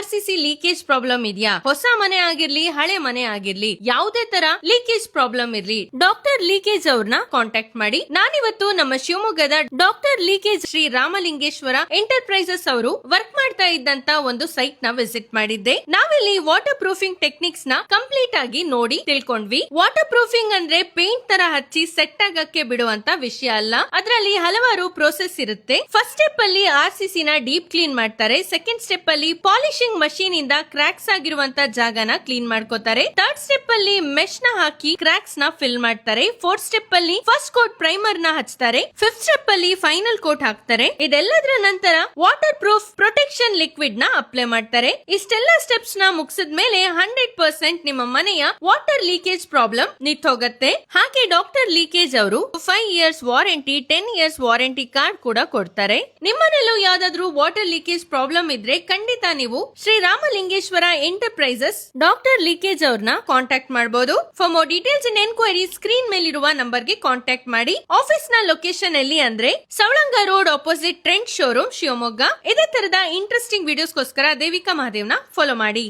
RCC leakage problem ಇದೆಯಾ? ಹೊಸ ಮನೆ ಆಗಿರ್ಲಿ ಹಳೆ ಮನೆ ಆಗಿರ್ಲಿ ಯಾವುದೇ ತರ ಲೀಕೇಜ್ ಪ್ರಾಬ್ಲಮ್ ಇರ್ಲಿ ಡಾಕ್ಟರ್ ಲೀಕೇಜ್ ಅವ್ರನ್ನ ಕಾಂಟ್ಯಾಕ್ಟ್ ಮಾಡಿ. ನಾನಿವತ್ತು ನಮ್ಮ ಶಿವಮೊಗ್ಗದ doctor leakage Shri Ramalingeshwara enterprises ಅವರು ವರ್ಕ್ ಮಾಡ್ತಾ ಇದ್ದಂತ ಒಂದು ಸೈಟ್ ನ ವಿಸಿಟ್ ಮಾಡಿದ್ದೆ. ನಾವಿಲ್ಲಿ ವಾಟರ್ ಪ್ರೂಫಿಂಗ್ ಟೆಕ್ನಿಕ್ಸ್ ನ ಕಂಪ್ಲೀಟ್ ಆಗಿ ನೋಡಿ ತಿಳ್ಕೊಂಡ್ವಿ. ವಾಟರ್ ಪ್ರೂಫಿಂಗ್ ಅಂದ್ರೆ ಪೇಂಟ್ ತರ ಹಚ್ಚಿ ಸೆಟ್ ಆಗಕ್ಕೆ ಬಿಡುವಂತ ವಿಷಯ ಅಲ್ಲ. ಅದರಲ್ಲಿ ಹಲವಾರು ಪ್ರೋಸೆಸ್ ಇರುತ್ತೆ. ಫಸ್ಟ್ ಸ್ಟೆಪ್ ಅಲ್ಲಿ RCC ನ ಡೀಪ್ ಕ್ಲೀನ್ ಮಾಡ್ತಾರೆ. ಸೆಕೆಂಡ್ ಸ್ಟೆಪ್ ಅಲ್ಲಿ ಪಾಲಿಶಿಂಗ್ ಮಷೀನ್ ಇಂದ ಕ್ರಾಕ್ಸ್ ಆಗಿರುವಂತ ಜಾಗನ ಕ್ಲೀನ್ ಮಾಡ್ಕೋತಾರೆ. ಥರ್ಡ್ ಸ್ಟೆಪ್ ಅಲ್ಲಿ ಮೆಶ್ ನ ಹಾಕಿ ಕ್ರಾಕ್ಸ್ ನ ಫಿಲ್ ಮಾಡ್ತಾರೆ. ಫೋರ್ತ್ ಸ್ಟೆಪ್ ಅಲ್ಲಿ ಫಸ್ಟ್ ಕೋಟ್ ಪ್ರೈಮರ್ ನ ಹಚ್ತಾರೆ. ಫಿಫ್ತ್ ಸ್ಟೆಪ್ ಅಲ್ಲಿ ಫೈನಲ್ ಕೋಟ್ ಹಾಕ್ತಾರೆ. ಇದೆಲ್ಲದರ ನಂತರ ವಾಟರ್ ಪ್ರೂಫ್ ಪ್ರೊಟೆಕ್ಷನ್ ಲಿಕ್ವಿಡ್ ನ ಅಪ್ಲೈ ಮಾಡ್ತಾರೆ. ಇಷ್ಟೆಲ್ಲ ಸ್ಟೆಪ್ಸ್ ನ ಮುಗಿಸಿದ್ಮೇಲೆ 100% ನಿಮ್ಮ ಮನೆಯ ವಾಟರ್ ಲೀಕೇಜ್ ಪ್ರಾಬ್ಲಮ್ ನಿಂತೋಗತ್ತೆ. ಹಾಗೆ ಡಾಕ್ಟರ್ ಲೀಕೇಜ್ ಅವರು 5 years warranty 10 years warranty card ಕೂಡ ಕೊಡ್ತಾರೆ. ನಿಮ್ಮನೆಲ್ಲೂ ಯಾವ್ದಾದ್ರು ವಾಟರ್ ಲೀಕೇಜ್ ಪ್ರಾಬ್ಲಮ್ ಇದ್ರೆ ಖಂಡಿತ ನೀವು Shri Ramalingeshwara enterprises doctor leakage ಅವ್ರನ್ನ ಕಾಂಟ್ಯಾಕ್ಟ್ ಮಾಡಬಹುದು. For more details and enquiry screen ಮೇಲಿರುವ ನಂಬರ್ ಗೆ ಕಾಂಟ್ಯಾಕ್ಟ್ ಮಾಡಿ. ಆಫೀಸ್ ನ ಲೊಕೇಶನ್ ಎಲ್ಲಿ ಅಂದ್ರೆ Savalanga road opposite trend showroom Shivamogga. ಇದೇ ತರದ ಇಂಟ್ರೆಸ್ಟಿಂಗ್ ವಿಡಿಯೋಸ್ಗೋಸ್ಕರ ದೇವಿಕಾ ಮಹಾದೇವ್ನ ಫಾಲೋ ಮಾಡಿ.